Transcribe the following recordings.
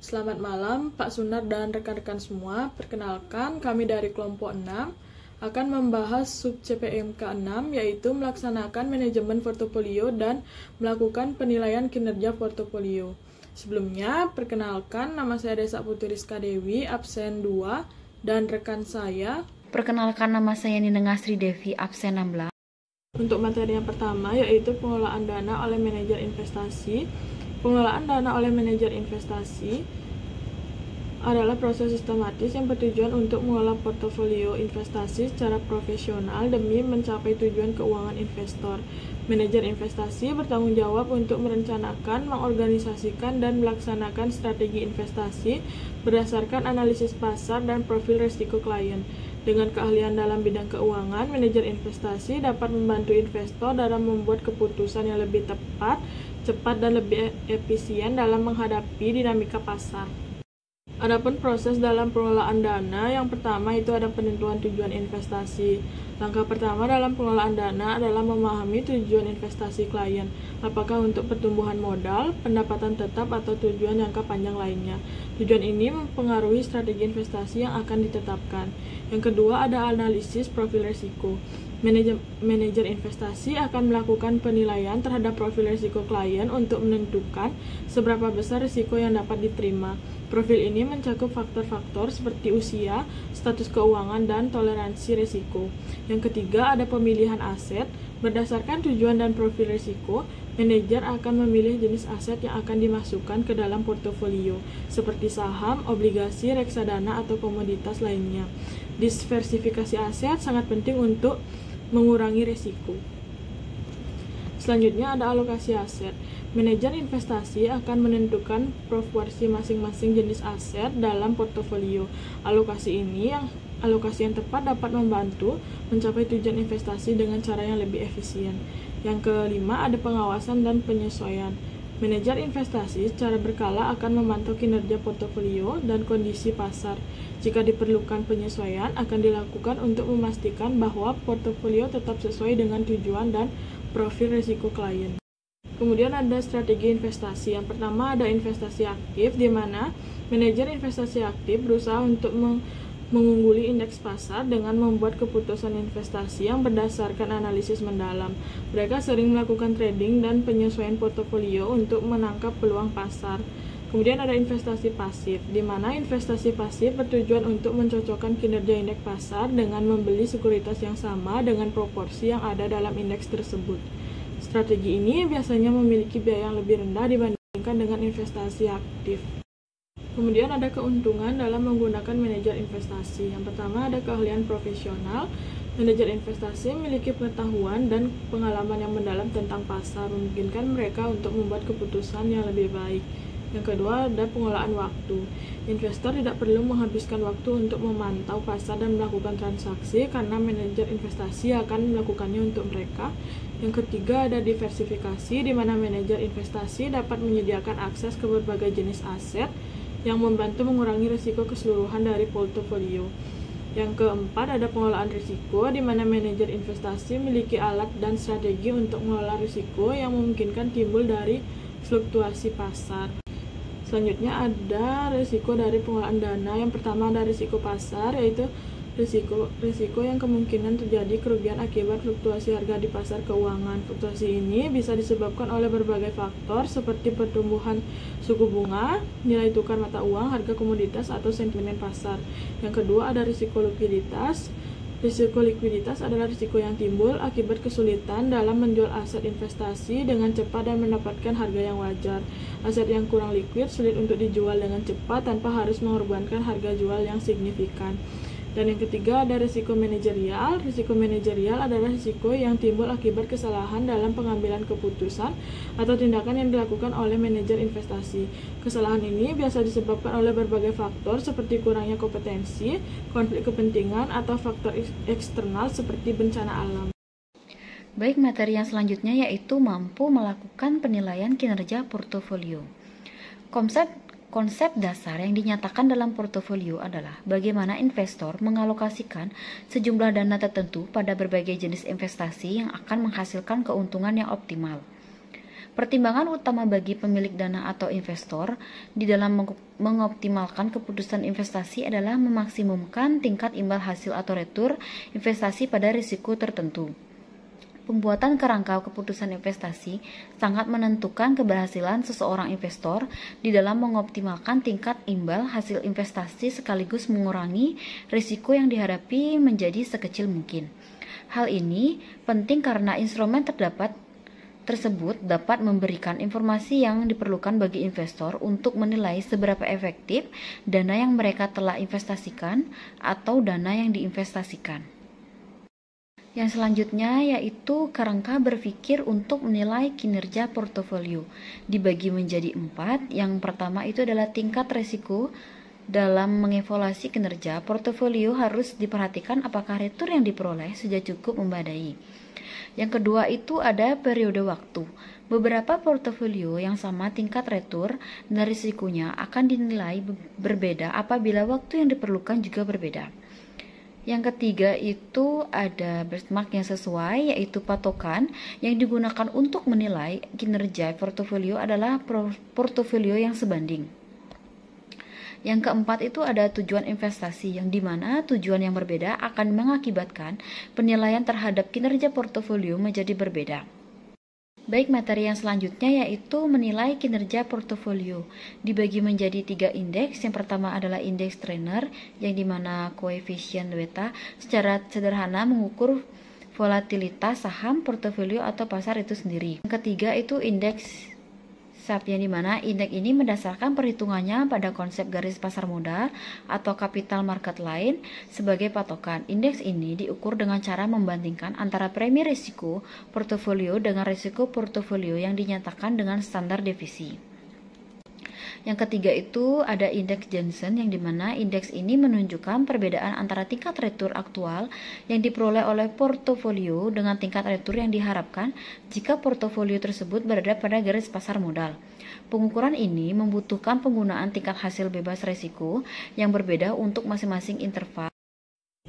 Selamat malam, Pak Sunar dan rekan-rekan semua. Perkenalkan, kami dari kelompok 6 akan membahas sub CPMK 6, yaitu melaksanakan manajemen portofolio dan melakukan penilaian kinerja portofolio. Sebelumnya, perkenalkan, nama saya Desa Putri Rizka Dewi, absen 2, dan rekan saya. Perkenalkan, nama saya Ninengah Sri Devi, absen 16. Untuk materi yang pertama, yaitu pengelolaan dana oleh manajer investasi. Pengelolaan dana oleh manajer investasi adalah proses sistematis yang bertujuan untuk mengelola portofolio investasi secara profesional demi mencapai tujuan keuangan investor. Manajer investasi bertanggung jawab untuk merencanakan, mengorganisasikan, dan melaksanakan strategi investasi berdasarkan analisis pasar dan profil risiko klien. Dengan keahlian dalam bidang keuangan, manajer investasi dapat membantu investor dalam membuat keputusan yang lebih tepat, cepat, dan lebih efisien dalam menghadapi dinamika pasar. Adapun proses dalam pengelolaan dana, yang pertama itu ada penentuan tujuan investasi. Langkah pertama dalam pengelolaan dana adalah memahami tujuan investasi klien, apakah untuk pertumbuhan modal, pendapatan tetap, atau tujuan jangka panjang lainnya. Tujuan ini mempengaruhi strategi investasi yang akan ditetapkan. Yang kedua ada analisis profil risiko. Manajer investasi akan melakukan penilaian terhadap profil risiko klien untuk menentukan seberapa besar risiko yang dapat diterima. Profil ini mencakup faktor-faktor seperti usia, status keuangan, dan toleransi risiko. Yang ketiga ada pemilihan aset. Berdasarkan tujuan dan profil risiko, manajer akan memilih jenis aset yang akan dimasukkan ke dalam portofolio, seperti saham, obligasi, reksadana, atau komoditas lainnya. Diversifikasi aset sangat penting untuk mengurangi risiko. Selanjutnya ada alokasi aset. Manajer investasi akan menentukan proporsi masing-masing jenis aset dalam portofolio. Alokasi yang tepat dapat membantu mencapai tujuan investasi dengan cara yang lebih efisien. Yang kelima ada pengawasan dan penyesuaian. Manajer investasi secara berkala akan memantau kinerja portofolio dan kondisi pasar. Jika diperlukan penyesuaian, akan dilakukan untuk memastikan bahwa portofolio tetap sesuai dengan tujuan dan profil risiko klien. Kemudian ada strategi investasi. Yang pertama ada investasi aktif, di mana manajer investasi aktif berusaha untuk mengungguli indeks pasar dengan membuat keputusan investasi yang berdasarkan analisis mendalam. Mereka sering melakukan trading dan penyesuaian portofolio untuk menangkap peluang pasar. Kemudian ada investasi pasif, di mana investasi pasif bertujuan untuk mencocokkan kinerja indeks pasar dengan membeli sekuritas yang sama dengan proporsi yang ada dalam indeks tersebut. Strategi ini biasanya memiliki biaya yang lebih rendah dibandingkan dengan investasi aktif. Kemudian ada keuntungan dalam menggunakan manajer investasi. Yang pertama ada keahlian profesional. Manajer investasi memiliki pengetahuan dan pengalaman yang mendalam tentang pasar, memungkinkan mereka untuk membuat keputusan yang lebih baik. Yang kedua ada pengelolaan waktu. Investor tidak perlu menghabiskan waktu untuk memantau pasar dan melakukan transaksi karena manajer investasi akan melakukannya untuk mereka. Yang ketiga ada diversifikasi, di mana manajer investasi dapat menyediakan akses ke berbagai jenis aset yang membantu mengurangi risiko keseluruhan dari portofolio. Yang keempat ada pengelolaan risiko, di mana manajer investasi memiliki alat dan strategi untuk mengelola risiko yang memungkinkan timbul dari fluktuasi pasar. Selanjutnya ada risiko dari pengelolaan dana. Yang pertama ada risiko pasar, yaitu risiko yang kemungkinan terjadi kerugian akibat fluktuasi harga di pasar keuangan. Fluktuasi ini bisa disebabkan oleh berbagai faktor seperti pertumbuhan suku bunga, nilai tukar mata uang, harga komoditas, atau sentimen pasar. Yang kedua ada risiko likuiditas. Risiko likuiditas adalah risiko yang timbul akibat kesulitan dalam menjual aset investasi dengan cepat dan mendapatkan harga yang wajar. Aset yang kurang likuid sulit untuk dijual dengan cepat tanpa harus mengorbankan harga jual yang signifikan. Dan yang ketiga ada risiko manajerial. Risiko manajerial adalah risiko yang timbul akibat kesalahan dalam pengambilan keputusan atau tindakan yang dilakukan oleh manajer investasi. Kesalahan ini biasa disebabkan oleh berbagai faktor seperti kurangnya kompetensi, konflik kepentingan, atau faktor eksternal seperti bencana alam. Baik, materi yang selanjutnya yaitu mampu melakukan penilaian kinerja portofolio. Konsep dasar yang dinyatakan dalam portofolio adalah bagaimana investor mengalokasikan sejumlah dana tertentu pada berbagai jenis investasi yang akan menghasilkan keuntungan yang optimal. Pertimbangan utama bagi pemilik dana atau investor di dalam mengoptimalkan keputusan investasi adalah memaksimumkan tingkat imbal hasil atau retur investasi pada risiko tertentu. Pembuatan kerangka keputusan investasi sangat menentukan keberhasilan seseorang investor di dalam mengoptimalkan tingkat imbal hasil investasi sekaligus mengurangi risiko yang dihadapi menjadi sekecil mungkin. Hal ini penting karena instrumen tersebut dapat memberikan informasi yang diperlukan bagi investor untuk menilai seberapa efektif dana yang mereka telah investasikan atau dana yang diinvestasikan. Yang selanjutnya yaitu kerangka berpikir untuk menilai kinerja portofolio. Dibagi menjadi 4. Yang pertama itu adalah tingkat risiko. Dalam mengevaluasi kinerja portofolio harus diperhatikan apakah retur yang diperoleh sudah cukup memadai. Yang kedua itu ada periode waktu. Beberapa portofolio yang sama tingkat retur dan risikonya akan dinilai berbeda apabila waktu yang diperlukan juga berbeda. Yang ketiga itu ada benchmark yang sesuai, yaitu patokan yang digunakan untuk menilai kinerja portofolio adalah portofolio yang sebanding. Yang keempat itu ada tujuan investasi, yang dimana tujuan yang berbeda akan mengakibatkan penilaian terhadap kinerja portofolio menjadi berbeda. Baik, materi yang selanjutnya yaitu menilai kinerja portofolio. Dibagi menjadi 3 indeks. Yang pertama adalah indeks trainer, yang dimana koefisien beta secara sederhana mengukur volatilitas saham, portofolio atau pasar itu sendiri. Yang ketiga itu indeks SAP, yang dimana indeks ini mendasarkan perhitungannya pada konsep garis pasar modal atau capital market line sebagai patokan. Indeks ini diukur dengan cara membandingkan antara premi risiko portofolio dengan risiko portofolio yang dinyatakan dengan standar devisi. Yang ketiga itu ada indeks Johnson, yang dimana indeks ini menunjukkan perbedaan antara tingkat retur aktual yang diperoleh oleh portofolio dengan tingkat retur yang diharapkan jika portofolio tersebut berada pada garis pasar modal. Pengukuran ini membutuhkan penggunaan tingkat hasil bebas risiko yang berbeda untuk masing-masing interval.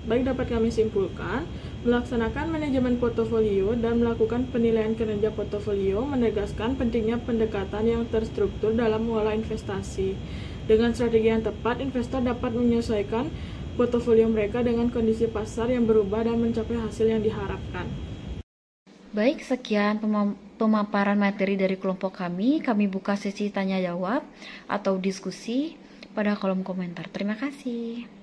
Baik, dapat kami simpulkan, melaksanakan manajemen portofolio dan melakukan penilaian kinerja portofolio menegaskan pentingnya pendekatan yang terstruktur dalam mengelola investasi. Dengan strategi yang tepat, investor dapat menyesuaikan portofolio mereka dengan kondisi pasar yang berubah dan mencapai hasil yang diharapkan. Baik, sekian pemaparan materi dari kelompok kami. Kami buka sesi tanya jawab atau diskusi pada kolom komentar. Terima kasih.